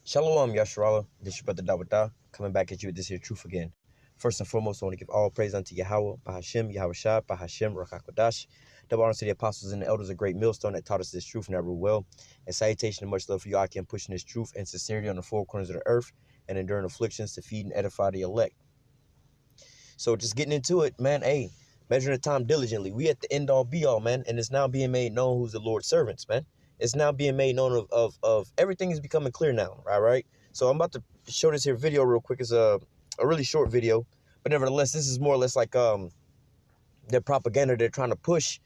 Shalom, Yasharala. This is your brother Dawada, coming back at you with this here truth again. First and foremost, I want to give all praise unto YAHAWAH, BAHASHIM, YAHAWASHI, BAHASHIM, Rakakwadash. Double honor to the apostles and the elders, a great millstone that taught us this truth and that rule well. And salutation and much love for you, I can pushing this truth and sincerity on the four corners of the earth and enduring afflictions to feed and edify the elect. So just getting into it, man, hey, measuring the time diligently. We at the end all be all, man, and it's now being made known who's the Lord's servants, man. It's now being made known of everything is becoming clear now, right? So I'm about to show this here video real quick. It's a really short video, but nevertheless, this is more or less like their propaganda they're trying to push,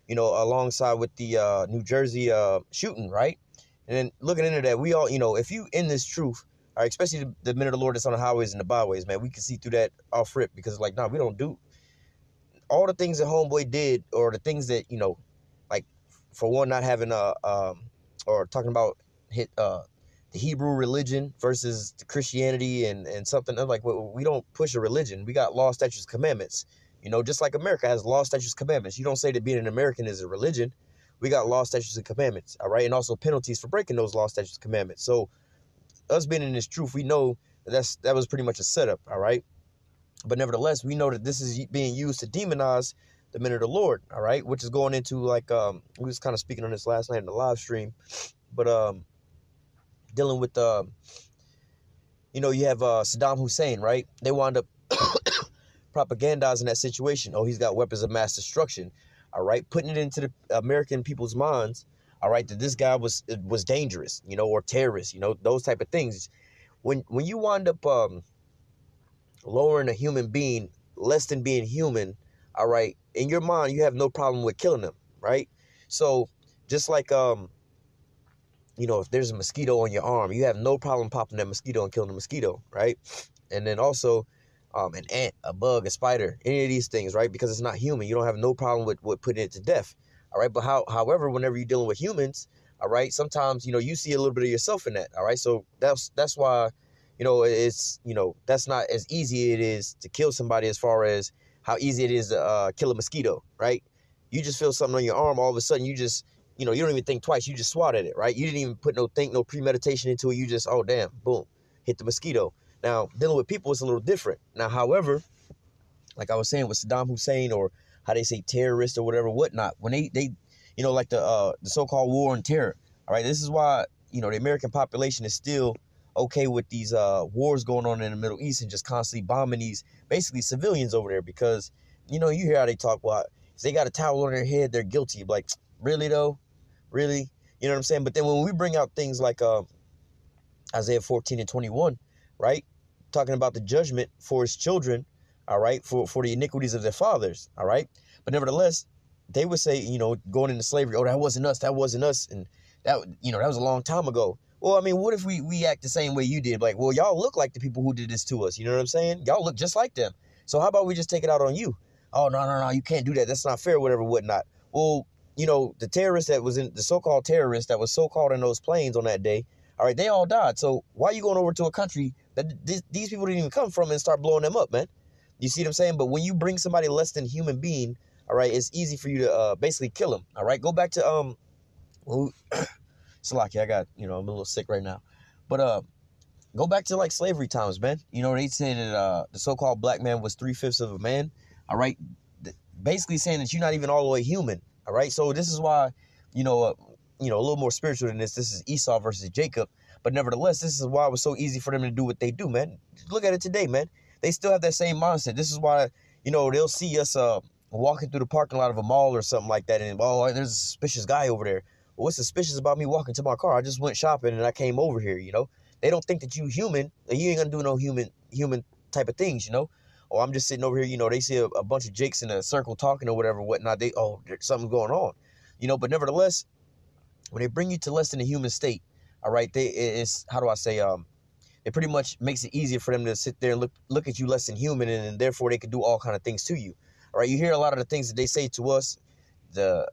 you know, alongside with the New Jersey shooting, right? And then looking into that, we all, you know, if you in this truth, all right, especially the men of the Lord that's on the highways and the byways, man, we can see through that off rip because, like, nah, we don't do all the things that homeboy did or the things that, you know, like, for one, not having or talking about the Hebrew religion versus the Christianity and something like, we don't push a religion. We got law, statutes, commandments. You know, just like America has law, statutes, commandments. You don't say that being an American is a religion. We got law, statutes, and commandments, all right? And also penalties for breaking those law, statutes, and commandments. So us being in this truth, we know that was pretty much a setup, all right? But nevertheless, we know that this is being used to demonize the men of the Lord, all right? Which is going into, like, we was kind of speaking on this last night in the live stream, but dealing with, you know, you have Saddam Hussein, right? They wound up propagandizing that situation. Oh, he's got weapons of mass destruction, all right? Putting it into the American people's minds, all right, that this guy was dangerous, you know, or terrorist, you know, those type of things. When you wind up lowering a human being less than being human, all right, in your mind, you have no problem with killing them, right? So just like, you know, if there's a mosquito on your arm, you have no problem popping that mosquito and killing the mosquito, right? And then also an ant, a bug, a spider, any of these things, right? Because it's not human. You don't have no problem with putting it to death, all right? But however, whenever you're dealing with humans, all right, sometimes, you know, you see a little bit of yourself in that, all right? So that's why, you know, it's, you know, that's not as easy it is to kill somebody as far as how easy it is to kill a mosquito, right? You just feel something on your arm, all of a sudden you just, you know, you don't even think twice, you just swat at it, right? You didn't even put no premeditation into it, you just, oh damn, boom, hit the mosquito. Now, dealing with people is a little different. Now, however, like I was saying with Saddam Hussein, or how they say terrorist or whatever, whatnot, when they you know, like the so-called war on terror, all right, this is why, you know, the American population is still okay with these wars going on in the Middle East and just constantly bombing these basically civilians over there, because, you know, you hear how they talk about if they got a towel on their head, they're guilty. Like, really though? Really? You know what I'm saying? But then when we bring out things like Isaiah 14:21, right? Talking about the judgment for his children, all right, for the iniquities of their fathers, all right? But nevertheless, they would say, you know, going into slavery, oh, that wasn't us, and that, you know, that was a long time ago. Well, I mean, what if we act the same way you did? Like, well, y'all look like the people who did this to us. You know what I'm saying? Y'all look just like them. So how about we just take it out on you? Oh, no, you can't do that. That's not fair, whatever, whatnot. Well, you know, the terrorist that was in, the so-called terrorist that was so-called in those planes on that day, all right, they all died. So why are you going over to a country that these people didn't even come from and start blowing them up, man? You see what I'm saying? But when you bring somebody less than human being, all right, it's easy for you to basically kill them, all right? Go back to, Salaki, I got, you know, I'm a little sick right now. But go back to, like, slavery times, man. You know, they say that the so-called black man was 3/5 of a man, all right? Basically saying that you're not even all the way human, all right? So this is why, you know, a little more spiritual than this. This is Esau versus Jacob. But nevertheless, this is why it was so easy for them to do what they do, man. Look at it today, man. They still have that same mindset. This is why, you know, they'll see us walking through the parking lot of a mall or something like that, and, oh, there's a suspicious guy over there. Well, what's suspicious about me walking to my car? I just went shopping and I came over here, you know? They don't think that you human, that you ain't gonna do no human type of things, you know? Or I'm just sitting over here, you know, they see a bunch of jakes in a circle talking or whatever, whatnot. There's something going on, you know? But nevertheless, when they bring you to less than a human state, all right, it's, how do I say, it pretty much makes it easier for them to sit there and look at you less than human, and therefore they could do all kind of things to you, all right? You hear a lot of the things that they say to us, the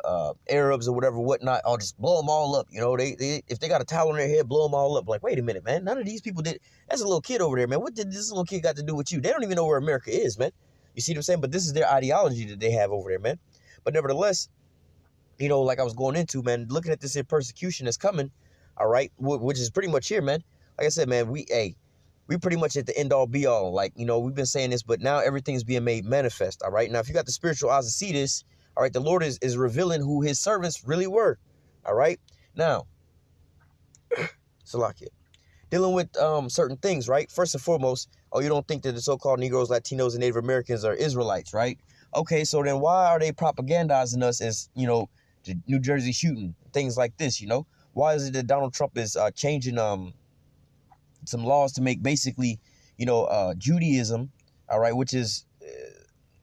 Arabs or whatever, whatnot, I'll just blow them all up. You know, they if they got a towel on their head, blow them all up. Like, wait a minute, man. None of these people did. That's a little kid over there, man. What did this little kid got to do with you? They don't even know where America is, man. You see what I'm saying? But this is their ideology that they have over there, man. But nevertheless, you know, like I was going into, man, looking at this here persecution that's coming, all right, which is pretty much here, man. like I said, man, we pretty much at the end all be all. Like, you know, we've been saying this, but now everything's being made manifest. All right. Now, if you got the spiritual eyes to see this, all right, the Lord is revealing who his servants really were. All right. Now, Salakia, dealing with certain things, right? First and foremost, oh, you don't think that the so-called Negroes, Latinos, and Native Americans are Israelites, right? Okay, so then why are they propagandizing us as, you know, the New Jersey shooting, things like this, you know? Why is it that Donald Trump is changing some laws to make basically, you know, Judaism, all right, which is,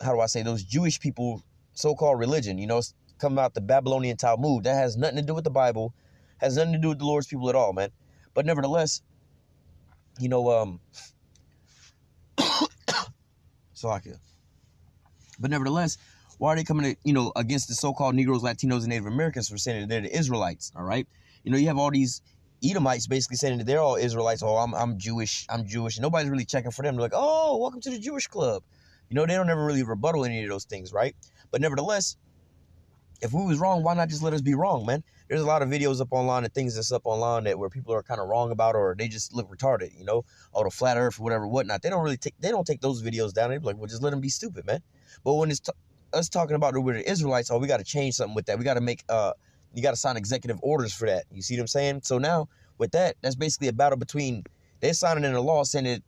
how do I say, those Jewish people, so-called religion, you know, it's coming out the Babylonian Talmud. That has nothing to do with the Bible, has nothing to do with the Lord's people at all, man. But nevertheless, you know, Salakia. But nevertheless, why are they coming to, you know, against the so-called Negroes, Latinos, and Native Americans for saying that they're the Israelites, all right? You know, you have all these Edomites basically saying that they're all Israelites. Oh, I'm Jewish. I'm Jewish. And nobody's really checking for them. They're like, oh, welcome to the Jewish club. You know, they don't ever really rebuttal any of those things, right? But nevertheless, if we was wrong, why not just let us be wrong, man? There's a lot of videos up online and things that's up online that where people are kind of wrong about, or they just look retarded, you know, or the flat earth or whatever, whatnot. They don't take those videos down. They be like, well, just let them be stupid, man. But when it's us talking about we're the Israelites, oh, we got to change something with that. We got to make, you got to sign executive orders for that. You see what I'm saying? So now with that, that's basically a battle between, they're signing in a law saying that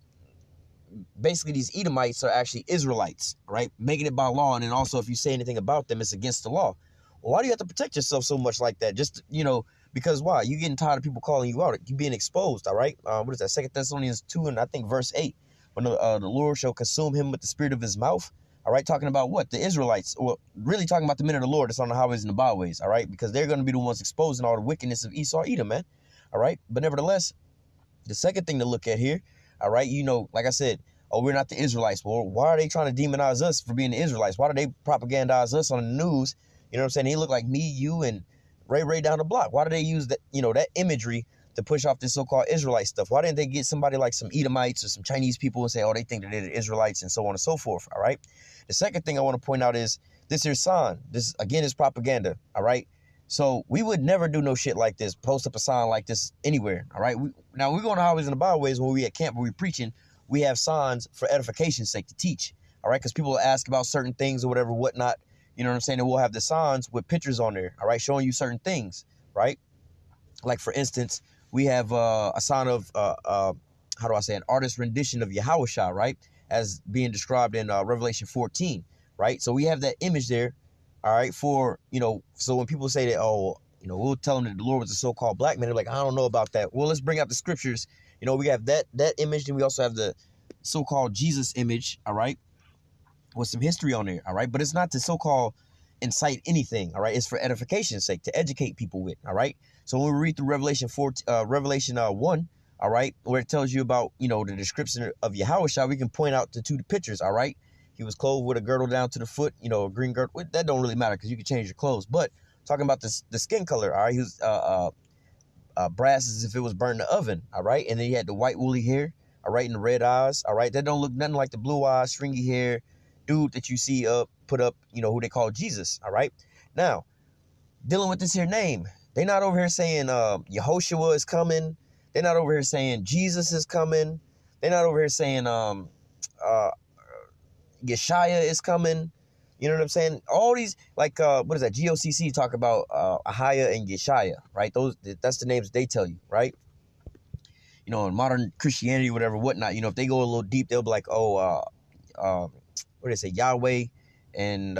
basically these Edomites are actually Israelites, right? Making it by law. And then also if you say anything about them, it's against the law. Well, why do you have to protect yourself so much like that? Just, you know, because why? You getting tired of people calling you out. You being exposed, all right? What is that? 2 Thessalonians 2 and I think verse 8. When the Lord shall consume him with the spirit of his mouth. All right, talking about what? The Israelites. Well, really talking about the men of the Lord that's on the highways and the byways, all right? Because they're going to be the ones exposing all the wickedness of Esau, Edom, man. All right? But nevertheless, the second thing to look at here, all right, you know, like I said, oh, we're not the Israelites. Well, why are they trying to demonize us for being the Israelites? Why do they propagandize us on the news? You know what I'm saying? He look like me, you, and Ray down the block. Why do they use that, you know, that imagery to push off this so-called Israelite stuff? Why didn't they get somebody like some Edomites or some Chinese people and say, oh, they think that they're the Israelites and so on and so forth, all right? The second thing I want to point out is this here sign. This, again, is propaganda, all right? So we would never do no shit like this, post up a sign like this anywhere, all right? Now, we're going to highways and the byways when we at camp, when we preaching, we have signs for edification's sake to teach, all right? Because people ask about certain things or whatever, whatnot. You know what I'm saying? And we'll have the signs with pictures on there, all right, showing you certain things, right? Like, for instance, we have a sign of, how do I say, an artist's rendition of YAHAWASHI, right, as being described in Revelation 14, right? So we have that image there, all right, for, you know, so when people say that, oh, you know, we'll tell them that the Lord was a so-called black man, they're like, I don't know about that. Well, let's bring out the scriptures. You know, we have that image, and we also have the so-called Jesus image, all right, with some history on there, all right? But it's not to so-called incite anything, all right? It's for edification's sake, to educate people with, all right? So when we read through Revelation 1, all right, where it tells you about, you know, the description of Yahawashi, we can point out the two pictures, all right? He was clothed with a girdle down to the foot, you know, a green girdle. That don't really matter because you can change your clothes. But talking about the skin color, all right? He was brass as if it was burned in the oven, all right? And then he had the white woolly hair, all right, and the red eyes, all right? That don't look nothing like the blue eyes, stringy hair dude that you see put up, you know, who they call Jesus, all right? Now, dealing with this here name, they not over here saying Yehoshua is coming. They're not over here saying Jesus is coming. They're not over here saying Yeshaya is coming. You know what I'm saying? All these, like, what is that? GOCC talk about Ahaya and Yeshaya, right? That's the names they tell you, right? You know, in modern Christianity, whatever, whatnot, you know, if they go a little deep, they'll be like, oh, what do they say, Yahweh and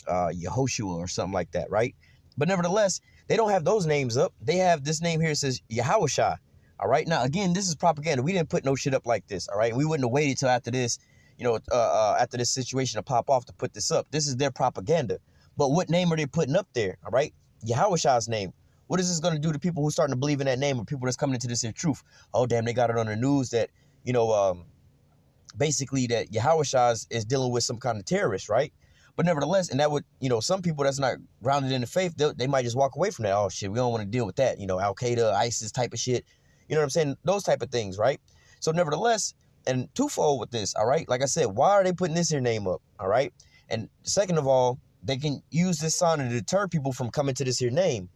Yehoshua or something like that, right? But nevertheless, they don't have those names up. They have this name here that says Yahawashi, all right? Now, again, this is propaganda. We didn't put no shit up like this, all right? We wouldn't have waited till after this, you know, after this situation to pop off to put this up. This is their propaganda. But what name are they putting up there, all right? Yahawashi's name. What is this going to do to people who are starting to believe in that name or people that's coming into this in truth? Oh, damn, they got it on the news that, you know, basically that Yahawashi is dealing with some kind of terrorist, right? But nevertheless, and that would, you know, some people that's not grounded in the faith, they might just walk away from that. Oh, shit, we don't want to deal with that. You know, Al-Qaeda, ISIS type of shit. You know what I'm saying? Those type of things, right? So nevertheless, and twofold with this, all right? Like I said, why are they putting this here name up, all right? And second of all, they can use this sign to deter people from coming to this here name.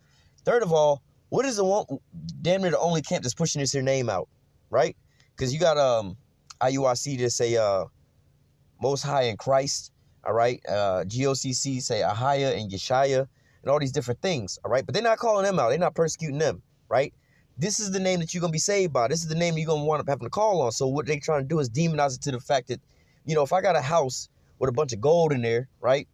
Third of all, What is the one, damn near the only camp that's pushing this here name out, right? Because you got IUIC to say Most High in Christ, all right? GOCC say Ahaya and Yeshaya and all these different things, all right? But they're not calling them out. They're not persecuting them, right? This is the name that you're going to be saved by. This is the name you're going to wind up having to call on. So what they're trying to do is demonize it to the fact that, you know, if I got a house with a bunch of gold in there, right?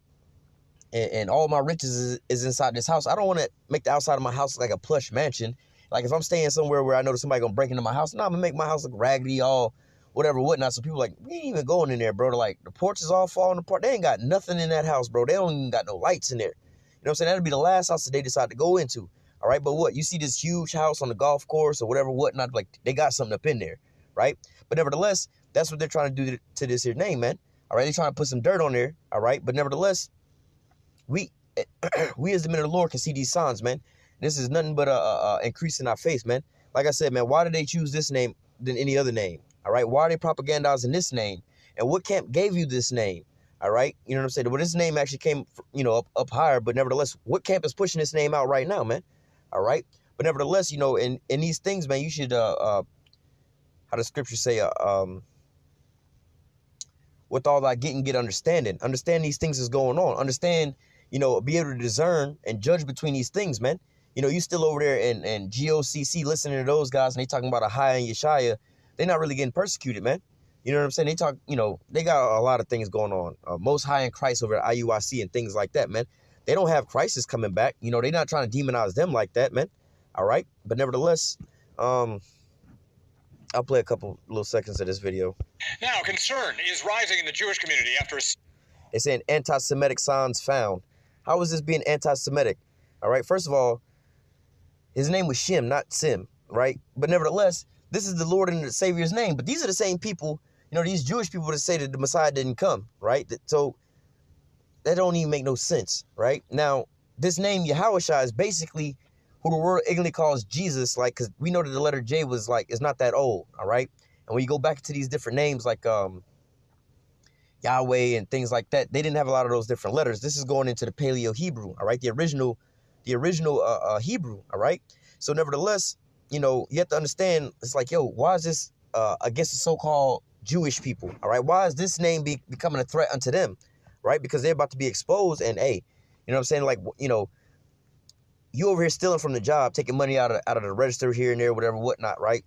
And all my riches is inside this house. I don't want to make the outside of my house like a plush mansion. Like if I'm staying somewhere where I know that somebody going to break into my house, no, I'm going to make my house look raggedy, all whatever, whatnot. So people are like, we ain't even going in there, bro. They're like, the porch is all falling apart. They ain't got nothing in that house, bro. They don't even got no lights in there. You know what I'm saying? That'll be the last house that they decide to go into. All right, but what? You see this huge house on the golf course or whatever, whatnot, like they got something up in there, right? But nevertheless, that's what they're trying to do to this here name, man. All right, they're trying to put some dirt on there, all right? But nevertheless, we as the men of the Lord can see these signs, man. This is nothing but a increase in our faith, man. Like I said, man, why did they choose this name than any other name? All right, why are they propagandizing this name? And what camp gave you this name? All right, you know what I'm saying? Well, this name actually came, you know, up higher, but nevertheless, what camp is pushing this name out right now, man? All right, but nevertheless, you know, in these things, man, you should, how does Scripture say, with all that get understanding. Understand these things is going on. Understand, you know, be able to discern and judge between these things, man. You know, you still over there in GOCC listening to those guys, and they talking about Ahaya and Yeshaya. They're not really getting persecuted, man. You know what I'm saying? They talk, you know, they got a lot of things going on. Most High in Christ over at IUIC and things like that, man. They don't have crisis coming back. You know, they're not trying to demonize them like that, man. All right. But nevertheless, I'll play a couple little seconds of this video. Now, concern is rising in the Jewish community after It's saying anti-Semitic signs found. How is this being anti-Semitic? All right. First of all, his name was Shem, not Sim, right? But nevertheless, this is the Lord and the Savior's name. But these are the same people, you know, these Jewish people that say that the Messiah didn't come, right? So that don't even make no sense, right? Now, this name YAHAWASHI is basically who the world ignorantly calls Jesus, like, because we know that the letter J was like, it's not that old, all right? And when you go back to these different names like Yahweh and things like that, they didn't have a lot of those different letters. This is going into the Paleo Hebrew, all right? The original Hebrew, all right? So nevertheless, you know, you have to understand, it's like, yo, why is this against the so-called Jewish people, all right? Why is this name becoming a threat unto them, right? Because they're about to be exposed, and hey, you know what I'm saying? Like, you know, you over here stealing from the job, taking money out of the register here and there, whatever, whatnot, right?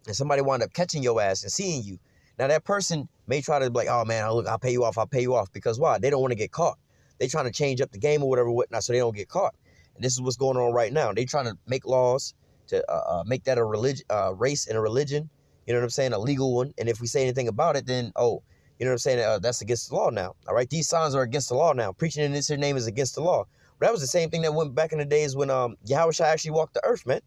And somebody wind up catching your ass and seeing you. Now, that person may try to be like, oh, man, look, I'll pay you off. Because why? They don't want to get caught. They trying to change up the game or whatever, whatnot, so they don't get caught. And this is what's going on right now. They trying to make laws to make that a religion, race and a religion. You know what I'm saying? A legal one. And if we say anything about it, then, oh, you know what I'm saying? That's against the law now. All right. These signs are against the law now. Preaching in this here name is against the law. But that was the same thing that went back in the days when YAHWAH actually walked the earth, man.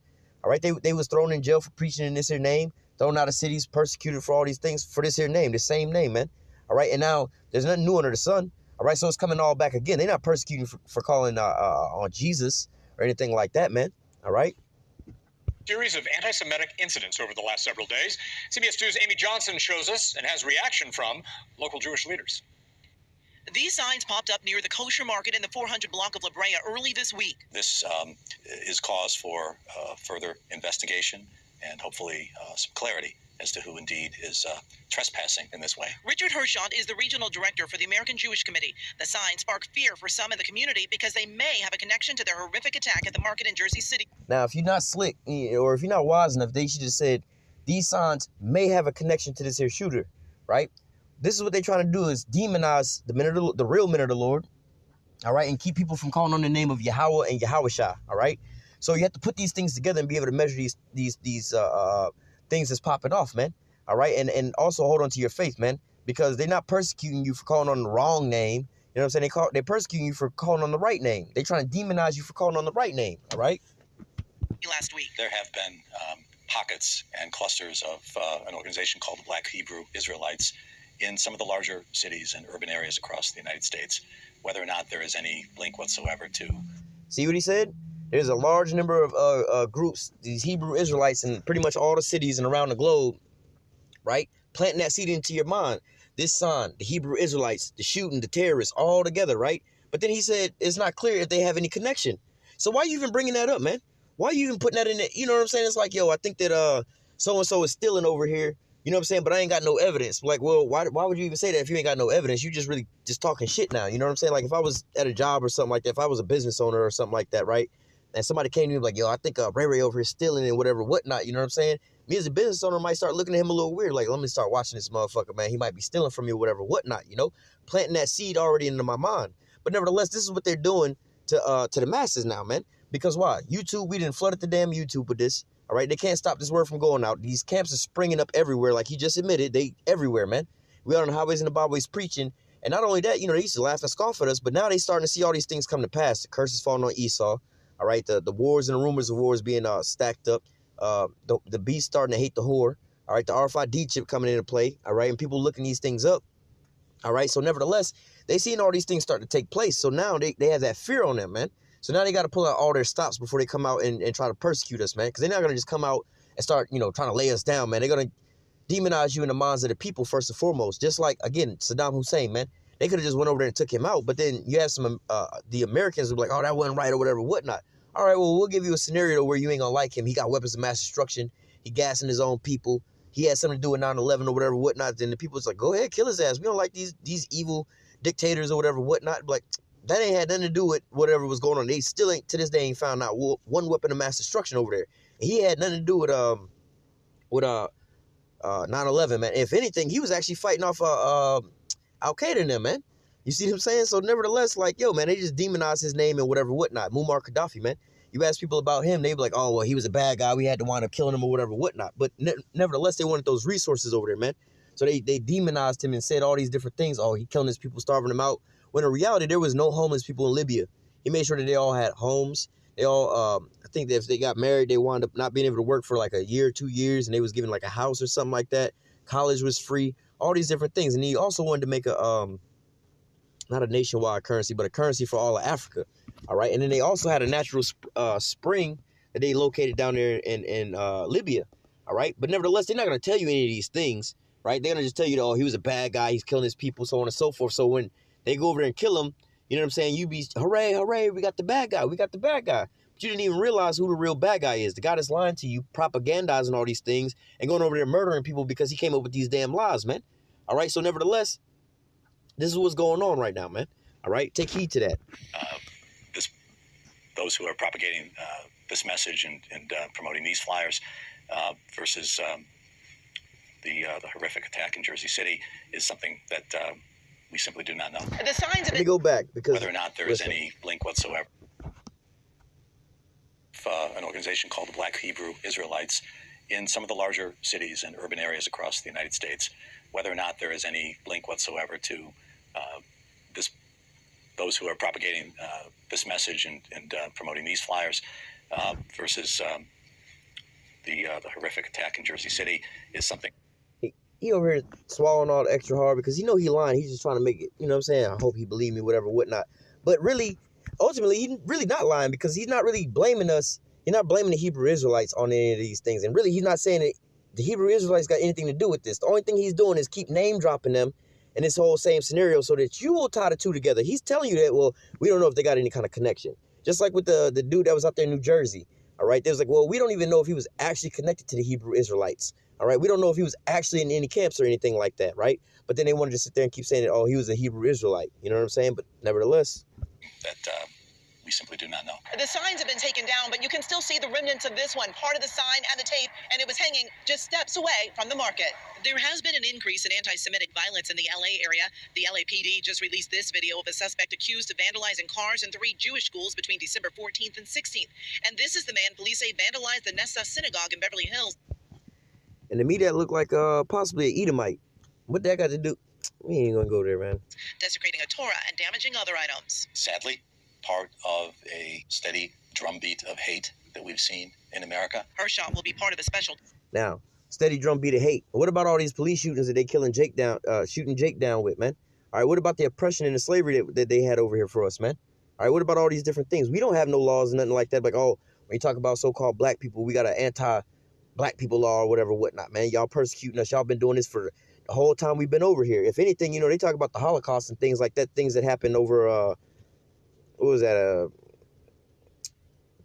All right. They was thrown in jail for preaching in this here name, thrown out of cities, persecuted for all these things for this here name, the same name, man. All right. And now there's nothing new under the sun. All right. So it's coming all back again. They're not persecuting for calling on Jesus or anything like that, man. All right. Series of anti-Semitic incidents over the last several days. CBS 2's Amy Johnson shows us and has reaction from local Jewish leaders. These signs popped up near the kosher market in the 400 block of La Brea early this week. This is cause for further investigation and hopefully some clarity as to who indeed is trespassing in this way. Richard Hershot is the regional director for the American Jewish Committee. The signs spark fear for some in the community because they may have a connection to their horrific attack at the market in Jersey City. Now, if you're not slick or if you're not wise enough, they should have said these signs may have a connection to this here shooter, right? This is what they're trying to do, is demonize the real men of the Lord, all right, and keep people from calling on the name of Yahawah and YAHWASHI, all right? So you have to put these things together and be able to measure these things that's popping off, man. All right. And also hold on to your faith, man, because they're not persecuting you for calling on the wrong name. You know what I'm saying? They're persecuting you for calling on the right name. They're trying to demonize you for calling on the right name. All right. Last week, there have been pockets and clusters of an organization called the Black Hebrew Israelites in some of the larger cities and urban areas across the United States. Whether or not there is any link whatsoever to. See what he said? There's a large number of groups, these Hebrew Israelites in pretty much all the cities and around the globe, right? Planting that seed into your mind. This sign, the Hebrew Israelites, the shooting, the terrorists, all together, right? But then he said it's not clear if they have any connection. So why are you even bringing that up, man? Why are you even putting that in there? You know what I'm saying? It's like, yo, I think that so-and-so is stealing over here. You know what I'm saying? But I ain't got no evidence. Like, well, why would you even say that if you ain't got no evidence? You just really just talking shit now. You know what I'm saying? Like, if I was at a job or something like that, if I was a business owner or something like that, right? And somebody came to me like, yo, I think Ray Ray over here stealing and whatever, whatnot. You know what I'm saying? Me as a business owner might start looking at him a little weird. Like, let me start watching this motherfucker, man. He might be stealing from me or whatever, whatnot, you know? Planting that seed already into my mind. But nevertheless, this is what they're doing to the masses now, man. Because why? YouTube, we didn't flooded the damn YouTube with this. All right, they can't stop this word from going out. These camps are springing up everywhere, like he just admitted. They everywhere, man. We are on the highways and the byways preaching. And not only that, you know, they used to laugh and scoff at us, but now they starting to see all these things come to pass. The curses falling on Esau. All right, the wars and the rumors of wars being stacked up. The beast starting to hate the whore. All right, the RFID chip coming into play. All right, and people looking these things up. All right, so nevertheless, they seeing all these things start to take place. So now they have that fear on them, man. So now they got to pull out all their stops before they come out and try to persecute us, man. Because they're not going to just come out and start, you know, trying to lay us down, man. They're going to demonize you in the minds of the people first and foremost. Just like, again, Saddam Hussein, man. They could have just went over there and took him out. But then you have some, the Americans who be like, oh, that wasn't right or whatever, whatnot. All right, well, we'll give you a scenario where you ain't going to like him. He got weapons of mass destruction. He gassing his own people. He had something to do with 9/11 or whatever, whatnot. Then the people's like, go ahead, kill his ass. We don't like these evil dictators or whatever, whatnot. Like, that ain't had nothing to do with whatever was going on. They still ain't, to this day, ain't found out one weapon of mass destruction over there. And he had nothing to do with 9/11, man. If anything, he was actually fighting off Al-Qaeda in them, man. You see what I'm saying? So nevertheless, like, yo, man, they just demonize his name and whatever, whatnot. Muammar Gaddafi, man. You ask people about him, they be like, oh, well, he was a bad guy. We had to wind up killing him or whatever, whatnot. But nevertheless, they wanted those resources over there, man. So they demonized him and said all these different things. Oh, he killing his people, starving them out. When in reality, there was no homeless people in Libya. He made sure that they all had homes. They all, I think that if they got married, they wound up not being able to work for like a year, 2 years, and they was given like a house or something like that. College was free, all these different things. And he also wanted to make a, not a nationwide currency, but a currency for all of Africa. All right. And then they also had a natural spring that they located down there in Libya. All right. But nevertheless, they're not going to tell you any of these things, right? They're going to just tell you, oh, he was a bad guy. He's killing his people, so on and so forth. So when they go over there and kill him, you know what I'm saying? You be, hooray, hooray, we got the bad guy. We got the bad guy. But you didn't even realize who the real bad guy is. The guy that's lying to you, propagandizing all these things, and going over there murdering people because he came up with these damn lies, man. All right? So nevertheless, this is what's going on right now, man. All right? Take heed to that. Those who are propagating this message and promoting these flyers versus the horrific attack in Jersey City is something that we simply do not know. The signs of Let me go back because whether or not there is any link whatsoever. An organization called the Black Hebrew Israelites in some of the larger cities and urban areas across the United States, whether or not there is any link whatsoever to those who are propagating this message and promoting these flyers versus the horrific attack in Jersey City is something. He over here swallowing all the extra hard because he know he lying. He's just trying to make it, you know what I'm saying? I hope he believe me, whatever, whatnot. But really, ultimately, he's really not lying because he's not really blaming us. He's not blaming the Hebrew Israelites on any of these things. And really, he's not saying that the Hebrew Israelites got anything to do with this. The only thing he's doing is keep name dropping them in this whole same scenario so that you will tie the two together. He's telling you that, well, we don't know if they got any kind of connection. Just like with the dude that was out there in New Jersey. All right, they was like, well, we don't even know if he was actually connected to the Hebrew Israelites. All right, we don't know if he was actually in any camps or anything like that, right? But then they wanted to sit there and keep saying that, oh, he was a Hebrew Israelite. You know what I'm saying? But nevertheless, That we simply do not know. the signs have been taken down, but you can still see the remnants of this one, part of the sign and the tape, and it was hanging just steps away from the market. There has been an increase in anti-Semitic violence in the LA area. The LAPD just released this video of a suspect accused of vandalizing cars in 3 Jewish schools between December 14th and 16th. And this is the man police say vandalized the Nessa synagogue in Beverly Hills. and to me that looked like possibly an Edomite. What that got to do? We ain't gonna go there, man. Desecrating a Torah and damaging other items. Sadly, part of a steady drumbeat of hate that we've seen in America. Her shot will be part of a special. Now, steady drumbeat of hate. What about all these police shootings that they shooting Jake down with, man? All right, what about the oppression and the slavery that they had over here for us, man? All right, what about all these different things? We don't have no laws and nothing like that. Like, oh, when you talk about so-called black people, we got an anti-black people law or whatever, whatnot, man. Y'all persecuting us. Y'all been doing this for the whole time we've been over here. If anything, you know, they talk about the Holocaust and things like that, things that happened over, what was that,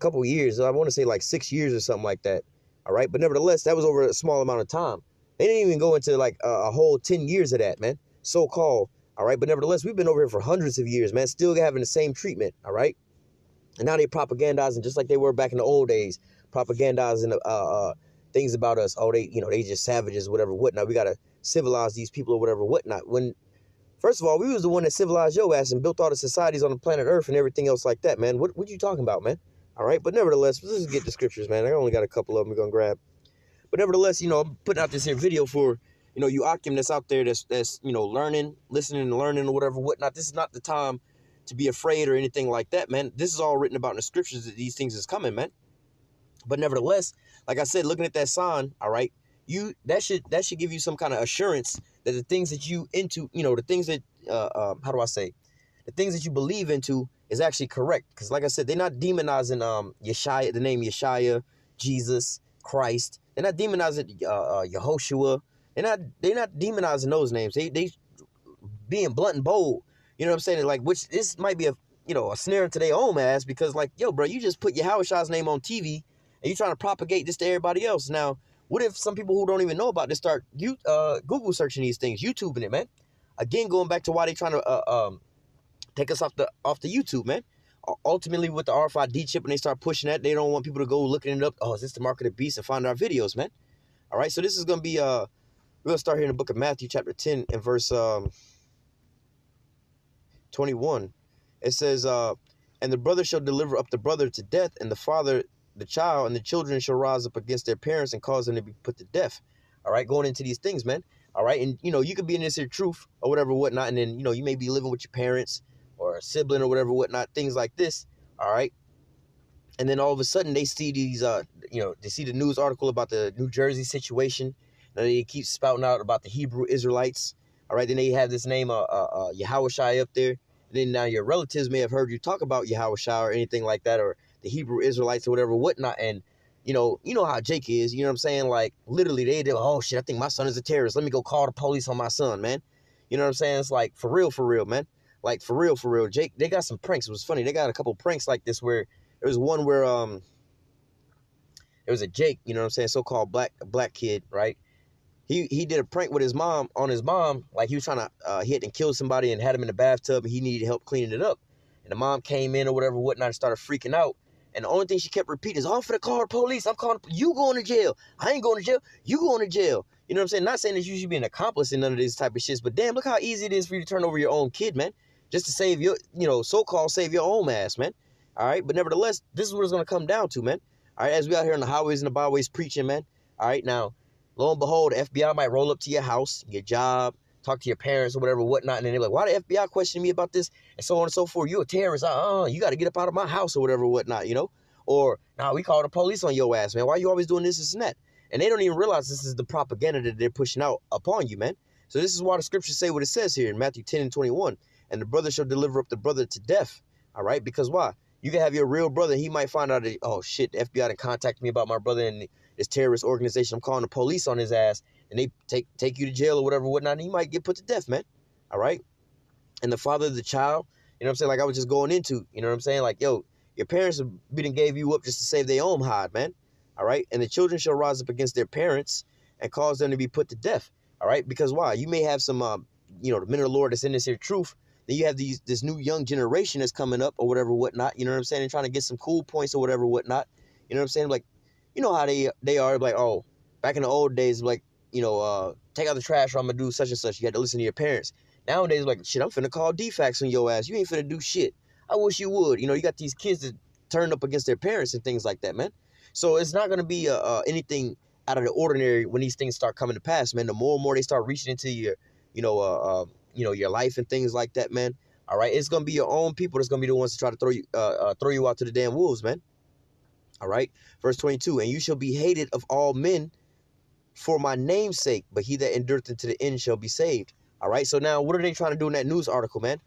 couple years. I want to say like 6 years or something like that. All right. But nevertheless, that was over a small amount of time. They didn't even go into like a whole 10 years of that, man. So-called. All right. But nevertheless, we've been over here for hundreds of years, man. Still having the same treatment. All right. And now they propagandizing just like they were back in the old days, propagandizing things about us. Oh, they just savages, whatever, whatnot. We got to civilize these people or whatever, whatnot. When, first of all, we was the one that civilized your ass and built all the societies on the planet Earth and everything else like that, man. What you talking about, man? All right. But nevertheless, let's just get the scriptures, man. I only got a couple of them we're going to grab. But nevertheless, I'm putting out this here video for, you Akim that's out there that's learning, listening and learning or whatever, whatnot. This is not the time to be afraid or anything like that, man. This is all written about in the scriptures that these things is coming, man. But nevertheless, like I said, looking at that sign, all right, that should give you some kind of assurance that the things that you into, the things that how do I say, the things that you believe into is actually correct. Because like I said, they're not demonizing Yeshaya, the name Yeshaya, Jesus, Christ. They're not demonizing Yehoshua. They're not demonizing those names. They being blunt and bold. You know what I'm saying? Like, which this might be a snare into their own ass, because like, yo, bro, you just put YAHAWASHI's name on TV and you trying to propagate this to everybody else. Now, what if some people who don't even know about this start Google searching these things, YouTubing it, man? Again, going back to why they trying to take us off the YouTube, man. Ultimately, with the RFID chip, when they start pushing that, they don't want people to go looking it up. Oh, is this the mark of the beast, and find our videos, man? All right, so this is gonna be we're gonna start here in the book of Matthew, chapter 10, and verse 21. It says, and the brother shall deliver up the brother to death, and the father the child, and the children shall rise up against their parents and cause them to be put to death. All right, going into these things, man. All right, and you could be in this here truth or whatever, whatnot, and then you may be living with your parents or a sibling or whatever, whatnot, things like this. All right, and then all of a sudden they see these, they see the news article about the New Jersey situation, and they keep spouting out about the Hebrew Israelites. All right, then they have this name, YAHAWASHI up there. And then now your relatives may have heard you talk about YAHAWASHI or anything like that, or the Hebrew Israelites or whatever, whatnot. And, you know how Jake is, you know what I'm saying? Like, literally, they do, oh, shit, I think my son is a terrorist. Let me go call the police on my son, man. You know what I'm saying? It's like, for real, man. Like, for real. Jake, they got some pranks. It was funny. They got a couple pranks like this where there was one where, it was a Jake, you know what I'm saying? So-called black kid, right? He did a prank with his mom, like he was trying to hit and kill somebody and had him in the bathtub, and he needed help cleaning it up. And the mom came in or whatever, whatnot, and started freaking out. And the only thing she kept repeating is, I'm finna call the police. I'm calling, you going to jail. I ain't going to jail. You going to jail. You know what I'm saying? Not saying that you should be an accomplice in none of this type of shit, but damn, look how easy it is for you to turn over your own kid, man. Just to save your, so-called save your own ass, man. All right? But nevertheless, this is what it's going to come down to, man. All right? As we out here on the highways and the byways preaching, man. All right? Now, lo and behold, the FBI might roll up to your house, your job, talk to your parents or whatever, whatnot, and then they're like, why the FBI questioning me about this? And so on and so forth. You a terrorist. You got to get up out of my house or whatever, whatnot, Or, nah, we call the police on your ass, man. Why you always doing this and that? And they don't even realize this is the propaganda that they're pushing out upon you, man. So this is why the scriptures say what it says here in Matthew 10 and 21. And the brother shall deliver up the brother to death. All right? Because why? You can have your real brother. He might find out that, oh, shit, the FBI done contacted me about my brother and this terrorist organization. I'm calling the police on his ass. And they take you to jail or whatever, whatnot. And he might get put to death, man. All right? And the father of the child, you know what I'm saying? Like I was just going into, you know what I'm saying? Like, yo, your parents have been and gave you up just to save their own hide, man. All right? And the children shall rise up against their parents and cause them to be put to death. All right? Because why? You may have some, the men of the Lord that's in this here truth. Then you have this new young generation that's coming up or whatever, whatnot. You know what I'm saying? And trying to get some cool points or whatever, whatnot. You know what I'm saying? Like, you know how they are, like, oh, back in the old days, like, take out the trash or I'm going to do such and such. You had to listen to your parents. Nowadays, like, shit, I'm finna call DFAX on your ass. You ain't finna do shit. I wish you would. You got these kids that turn up against their parents and things like that, man. So it's not going to be anything out of the ordinary when these things start coming to pass, man. The more and more they start reaching into your, your life and things like that, man. All right, it's going to be your own people that's going to be the ones to try to throw you out to the damn wolves, man. All right, verse 22, and you shall be hated of all men for my name's sake, but he that endureth unto the end shall be saved. All right, so now what are they trying to do in that news article, man?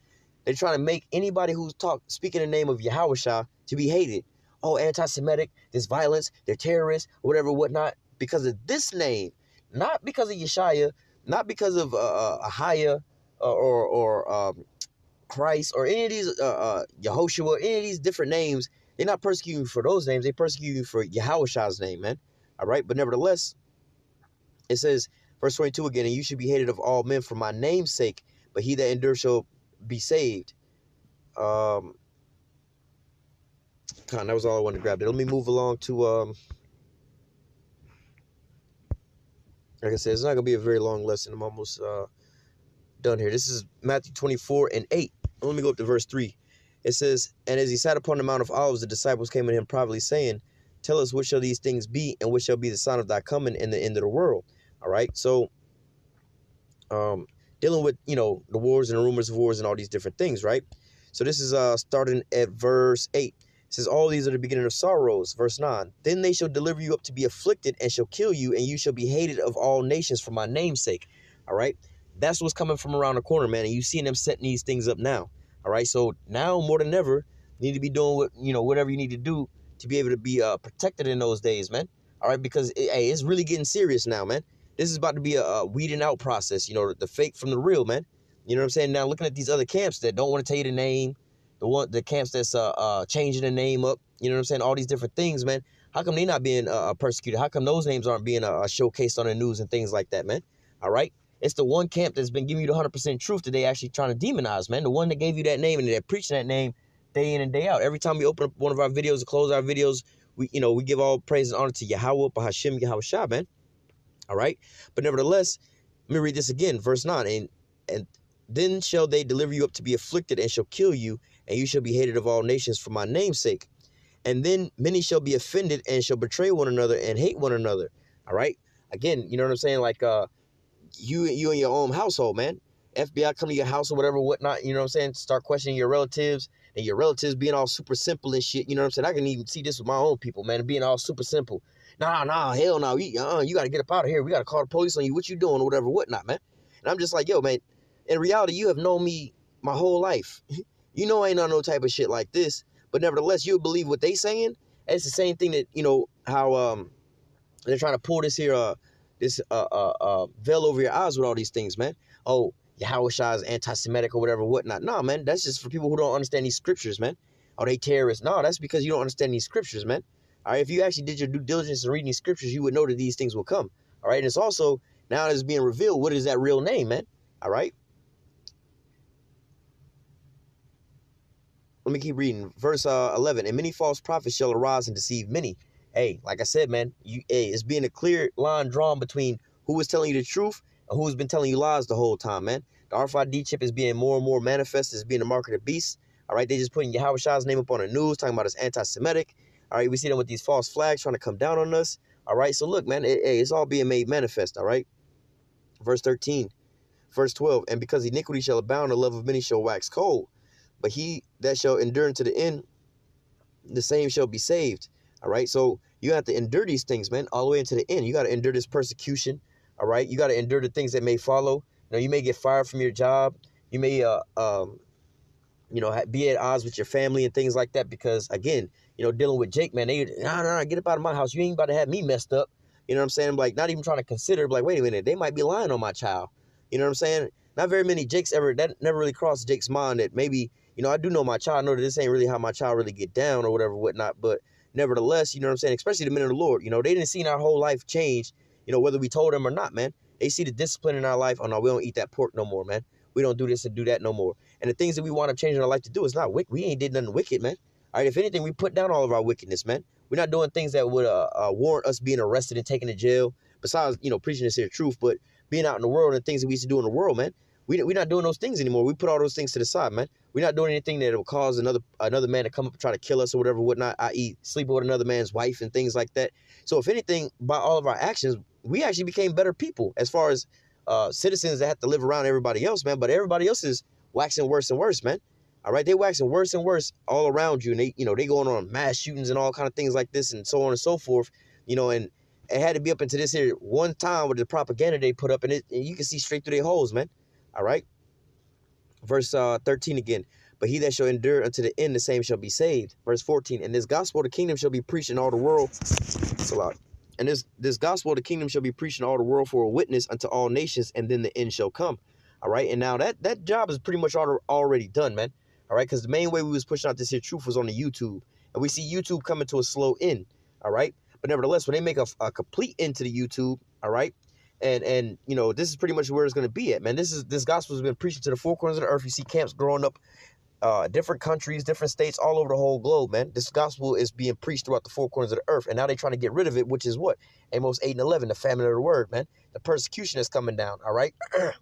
They're trying to make anybody who's speaking in the name of YAHAWASHI to be hated. Oh, anti-Semitic, this violence, they're terrorists, whatever, whatnot, because of this name, not because of Yeshaya, not because of Ahaya or Christ or any of these Yehoshua, any of these different names They're not persecuting you for those names. They persecute you for YAHAWASHI's name, man. All right. But nevertheless, it says, verse 22 again, and you should be hated of all men for my name's sake, but he that endures shall be saved. That was all I wanted to grab there. Let me move along to, like I said, it's not going to be a very long lesson. I'm almost done here. This is Matthew 24:8. Let me go up to verse 3. It says, and as he sat upon the Mount of Olives, the disciples came to him privately, saying, tell us, what shall these things be, and what shall be the sign of thy coming and the end of the world? All right. So, dealing with, the wars and the rumors of wars and all these different things, right? So this is starting at verse 8. It says, all these are the beginning of sorrows. Verse 9. Then they shall deliver you up to be afflicted, and shall kill you, and you shall be hated of all nations for my name's sake. All right. That's what's coming from around the corner, man. And you seeing them setting these things up now. All right. So now more than ever, you need to be doing what, whatever you need to do to be able to be protected in those days, man. All right. Because it's really getting serious now, man. This is about to be a weeding out process, the fake from the real, man. You know what I'm saying? Now, looking at these other camps that don't want to tell you the name, the camps that's changing the name up, you know what I'm saying? All these different things, man. How come they not being persecuted? How come those names aren't being showcased on the news and things like that, man? All right? It's the one camp that's been giving you the 100% truth that they actually trying to demonize, man. The one that gave you that name and they're preaching that name day in and day out. Every time we open up one of our videos or close our videos, we give all praise and honor to Yahawah, Bahashim, YAHAWASHI, man. All right. But nevertheless, let me read this again. Verse 9. And then shall they deliver you up to be afflicted, and shall kill you, and you shall be hated of all nations for my name's sake. And then many shall be offended, and shall betray one another, and hate one another. All right. Again, you know what I'm saying? Like you and your own household, man. FBI come to your house or whatever, whatnot. You know what I'm saying? Start questioning your relatives, and your relatives being all super simple and shit. You know what I'm saying? I can even see this with my own people, man, being all super simple. Nah, hell no. You got to get up out of here. We got to call the police on you. What you doing or whatever, whatnot, man. And I'm just like, yo, man, in reality, you have known me my whole life. You know I ain't on no type of shit like this. But nevertheless, you'll believe what they saying. And it's the same thing that, how they're trying to pull this here, this veil over your eyes with all these things, man. Oh, Yahawashi is anti-Semitic or whatever, whatnot. Nah, man, that's just for people who don't understand these scriptures, man. Oh, they terrorists. No, that's because you don't understand these scriptures, man. All right, if you actually did your due diligence in reading these scriptures, you would know that these things will come. All right, and it's also, now it's being revealed, what is that real name, man? All right. Let me keep reading. Verse 11. And many false prophets shall arise and deceive many. Hey, like I said, man, it's being a clear line drawn between who is telling you the truth and who's been telling you lies the whole time, man. The RFID chip is being more and more manifest as being a mark of the beast. All right, they just putting Yahawashi's name up on the news, talking about it's anti-Semitic. All right, we see them with these false flags trying to come down on us. All right, so look, man, it's all being made manifest, all right? Verse 13, verse 12, and because iniquity shall abound, the love of many shall wax cold. But he that shall endure unto the end, the same shall be saved. All right, so you have to endure these things, man, all the way into the end. You got to endure this persecution, all right? You got to endure the things that may follow. You may get fired from your job. You may, be at odds with your family and things like that because, again, dealing with Jake, man, nah, get up out of my house. You ain't about to have me messed up. You know what I'm saying? Like, not even trying to consider, like, wait a minute, they might be lying on my child. You know what I'm saying? Not very many Jakes that never really crossed Jake's mind that maybe, I do know my child. I know that this ain't really how my child really get down or whatever, whatnot. But nevertheless, you know what I'm saying? Especially the men of the Lord, they didn't see our whole life change, whether we told them or not, man. They see the discipline in our life. Oh, no, we don't eat that pork no more, man. We don't do this and do that no more. And the things that we want to change in our life to do is not wicked. We ain't did nothing wicked, man. All right, if anything, we put down all of our wickedness, man. We're not doing things that would warrant us being arrested and taken to jail. Besides, preaching this here truth, but being out in the world and things that we used to do in the world, man. We're not doing those things anymore. We put all those things to the side, man. We're not doing anything that will cause another man to come up and try to kill us or whatever, whatnot, i.e. sleeping with another man's wife and things like that. So if anything, by all of our actions, we actually became better people as far as citizens that have to live around everybody else, man. But everybody else is waxing worse and worse, man. All right, they waxing worse and worse all around you, and they going on mass shootings and all kind of things like this and so on and so forth, and it had to be up into this here one time with the propaganda they put up, and you can see straight through their holes, man. All right, verse 13 again. But he that shall endure unto the end, the same shall be saved. Verse 14. And this gospel of the kingdom shall be preached in all the world. That's a lot. And this gospel of the kingdom shall be preached in all the world for a witness unto all nations, and then the end shall come. All right, and now that job is pretty much already done, man. All right, because the main way we was pushing out this here truth was on the YouTube. And we see YouTube coming to a slow end, all right? But nevertheless, when they make a complete end to the YouTube, all right, and you know, this is pretty much where it's going to be at, man. This gospel has been preached to the four corners of the earth. You see camps growing up, different countries, different states, all over the whole globe, man. This gospel is being preached throughout the four corners of the earth, and now they're trying to get rid of it, which is what? Amos 8 and 11, the famine of the word, man. The persecution is coming down, all right? The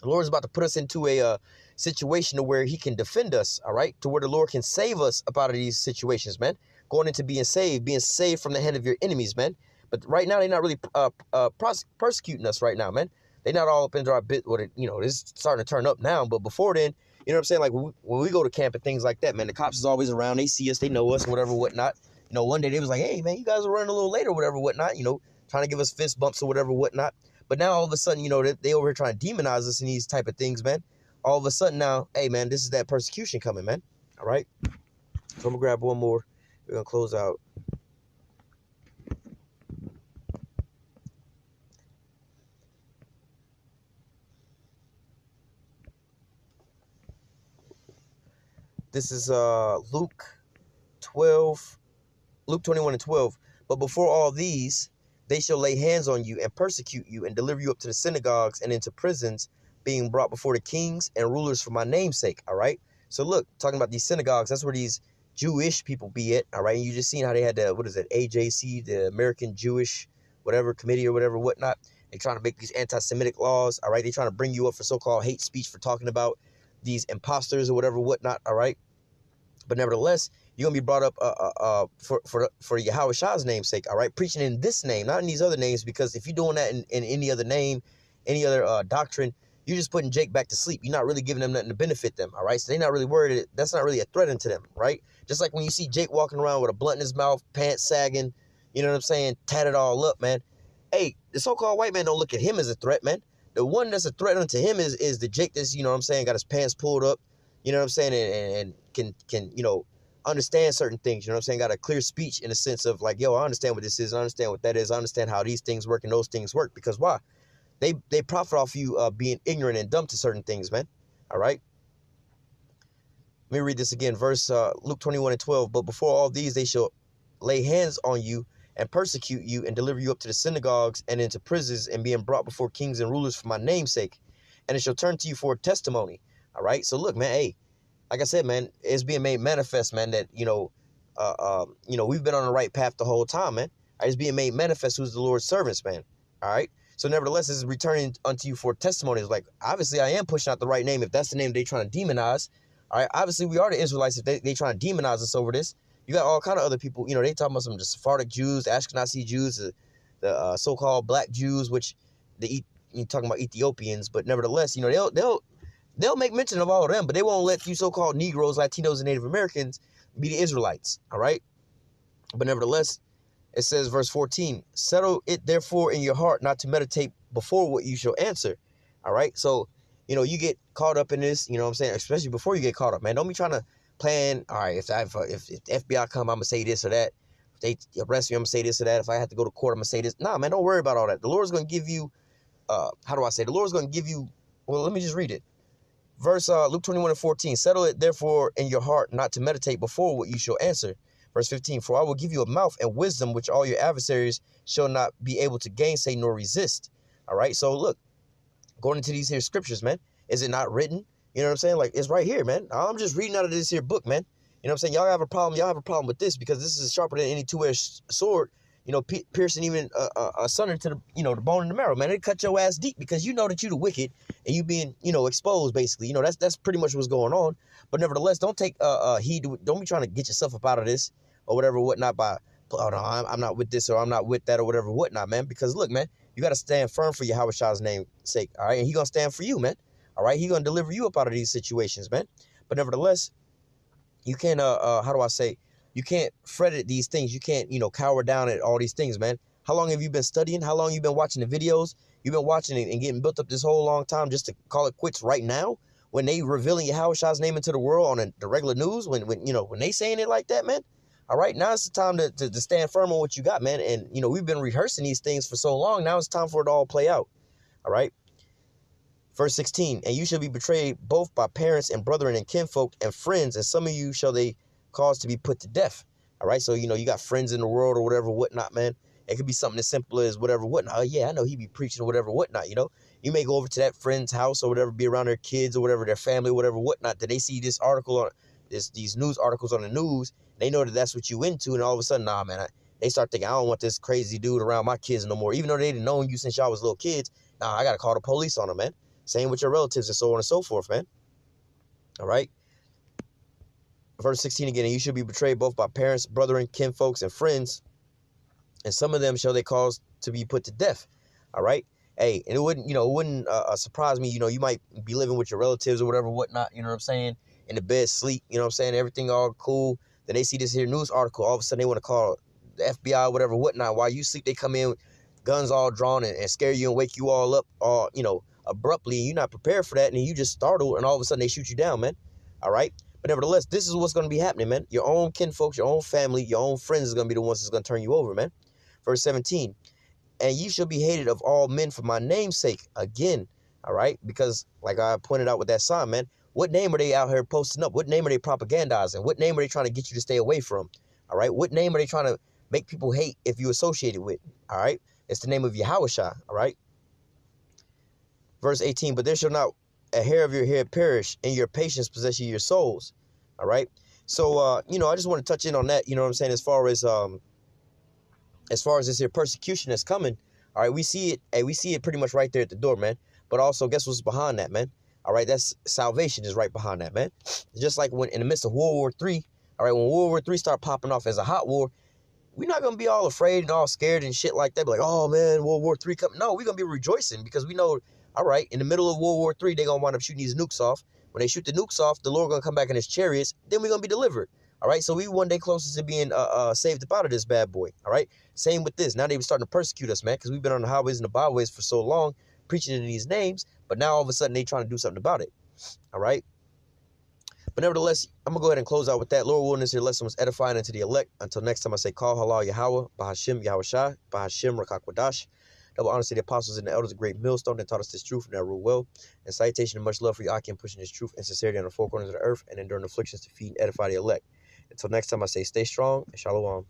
Lord is about to put us into a situation where he can defend us, all right? To where the Lord can save us up out of these situations, man. Going into being saved from the hand of your enemies, man. But right now, they're not really persecuting us right now, man. They're not all up into our bit with it. You know, it's starting to turn up now. But before then, you know what I'm saying? Like when we go to camp and things like that, man, the cops is always around. They see us, they know us, whatever, whatnot. You know, one day they was like, hey, man, you guys are running a little late or whatever, whatnot. You know, trying to give us fist bumps or whatever, whatnot. But now all of a sudden, you know, they over here trying to demonize us in these type of things, man. All of a sudden now, hey, man, this is that persecution coming, man. All right? So I'm going to grab one more. We're going to close out. This is Luke 21 and 12. But before all these, they shall lay hands on you and persecute you and deliver you up to the synagogues and into prisons, being brought before the kings and rulers for my name's sake, all right? So look, talking about these synagogues, that's where these Jewish people be at, all right? And you just seen how they had the, what is it, AJC, the American Jewish whatever committee or whatever, whatnot. They're trying to make these anti-Semitic laws, all right? They're trying to bring you up for so-called hate speech for talking about these imposters or whatever, whatnot, all right? But nevertheless, you're going to be brought up for YAHAWASHI's name's sake, all right? Preaching in this name, not in these other names, because if you're doing that in any other name, any other doctrine, you're just putting Jake back to sleep. You're not really giving them nothing to benefit them, all right? So they're not really worried. That's not really a threat into them, right? Just like when you see Jake walking around with a blunt in his mouth, pants sagging, you know what I'm saying, tatted all up, man. Hey, the so-called white man don't look at him as a threat, man. The one that's a threat unto him is the Jake that's, you know what I'm saying, got his pants pulled up, you know what I'm saying, and can you know, understand certain things, you know what I'm saying, got a clear speech in the sense of like, yo, I understand what this is, I understand what that is, I understand how these things work and those things work. Because why? They profit off you being ignorant and dumb to certain things, man. All right? Let me read this again. Verse Luke 21 and 12. But before all these, they shall lay hands on you and persecute you and deliver you up to the synagogues and into prisons and being brought before kings and rulers for my name's sake. And it shall turn to you for a testimony. All right? So look, man, hey, like I said, man, it's being made manifest, man, that, you know, we've been on the right path the whole time, man. It's being made manifest who's the Lord's servants, man. All right? So nevertheless, this is returning unto you for testimonies. Like, obviously, I am pushing out the right name if that's the name they trying to demonize. All right? Obviously, we are the Israelites if they trying to demonize us over this. You got all kind of other people, you know, they talking about some of the Sephardic Jews, the Ashkenazi Jews, the so-called black Jews, which you talking about Ethiopians, but nevertheless, you know, they'll make mention of all of them, but they won't let you so-called Negroes, Latinos, and Native Americans be the Israelites, all right? But nevertheless, it says, verse 14, settle it therefore in your heart not to meditate before what you shall answer, all right? So, you know, you get caught up in this, you know what I'm saying, especially before you get caught up, man. Don't be trying to plan, all right, if the FBI come, I'm going to say this or that. If they arrest me, I'm going to say this or that. If I have to go to court, I'm going to say this. Nah, man, don't worry about all that. The Lord's going to give you, the Lord's going to give you, well, let me just read it. Verse Luke 21 and 14, settle it therefore in your heart not to meditate before what you shall answer. Verse 15, for I will give you a mouth and wisdom which all your adversaries shall not be able to gainsay nor resist. All right, so look, going into these here scriptures, man, is it not written? You know what I'm saying? Like, it's right here, man. I'm just reading out of this here book, man. You know what I'm saying? Y'all have a problem with this because this is sharper than any two-edged sword, you know, piercing even asunder to the, you know, the bone and the marrow, man. It cut your ass deep because you know that you the wicked and you being, you know, exposed, basically. You know, that's pretty much what's going on. But nevertheless, don't take heed. Don't be trying to get yourself up out of this or whatever, whatnot by, oh, no, I'm not with this or I'm not with that or whatever, whatnot, man. Because, look, man, you got to stand firm for YAHAWASHI's name's sake, all right? And he going to stand for you, man, all right? He going to deliver you up out of these situations, man. But nevertheless, you can't, you can't fret at these things. You can't, you know, cower down at all these things, man. How long have you been studying? How long you been watching the videos? You've been watching it and getting built up this whole long time just to call it quits right now when they revealing YAHAWASHI's name into the world on the regular news, when they saying it like that, man. All right, now it's the time to stand firm on what you got, man. And, you know, we've been rehearsing these things for so long. Now it's time for it to all play out. All right. Verse 16, and you shall be betrayed both by parents and brethren and kinfolk and friends, and some of you shall they cause to be put to death. All right, so, you know, you got friends in the world or whatever, whatnot, man. It could be something as simple as whatever, whatnot. Oh, yeah, I know he be preaching or whatever, whatnot, you know. You may go over to that friend's house or whatever, be around their kids or whatever, their family, whatever, whatnot. That they see this article on these news articles on the news. They know that that's what you into, and all of a sudden, nah, man, they start thinking, I don't want this crazy dude around my kids no more. Even though they didn't know you since y'all was little kids, nah, I got to call the police on them, man. Same with your relatives and so on and so forth, man. All right. Verse 16 again, and you should be betrayed both by parents, brethren, kinfolks, and friends, and some of them shall they cause to be put to death. All right. Hey, and it wouldn't surprise me. You know, you might be living with your relatives or whatever, whatnot. You know what I'm saying? In the bed, sleep. You know what I'm saying? Everything all cool. Then they see this here news article. All of a sudden, they want to call the FBI, whatever, whatnot. While you sleep, they come in, guns all drawn, and scare you and wake you all up, all, you know, abruptly. And you're not prepared for that, and you just startle, and all of a sudden they shoot you down, man. All right. But nevertheless, this is what's going to be happening, man. Your own kinfolks, your own family, your own friends is going to be the ones that's going to turn you over, man. Verse 17, and ye shall be hated of all men for my name's sake. Again, all right? Because like I pointed out with that sign, man, what name are they out here posting up? What name are they propagandizing? What name are they trying to get you to stay away from? All right? What name are they trying to make people hate if you associate it with? All right? It's the name of YAHAWASHI, all right? Verse 18, but there shall not a hair of your head perish, and your patience possess you your souls. All right. So, you know, I just want to touch in on that. You know what I'm saying? As far as this here persecution that's coming. All right. We see it. Hey, we see it pretty much right there at the door, man. But also, guess what's behind that, man? All right. That's salvation is right behind that, man. Just like when in the midst of World War III. All right. When World War III start popping off as a hot war, we're not going to be all afraid and all scared and shit like that. Be like, oh, man, World War III coming. No, we're going to be rejoicing because we know, all right, in the middle of World War III, they're going to wind up shooting these nukes off. When they shoot the nukes off, the Lord going to come back in his chariots. Then we're going to be delivered. All right, so we one day closest to being saved up out of this bad boy. All right, same with this. Now they were starting to persecute us, man, because we've been on the highways and the byways for so long preaching in these names. But now all of a sudden they trying to do something about it. All right. But nevertheless, I'm going to go ahead and close out with that. Lord willing, this here lesson was edifying unto the elect. Until next time, I say, call halal Yahawah, Bahashim Yahawashi, Bahashim Rakakwadash. Double honor to the apostles and the elders of great millstone that taught us this truth and that rule well. And citation and much love for Yakim pushing this truth and sincerity on the four corners of the earth and enduring afflictions to feed and edify the elect. Until next time, I say, stay strong and shalom.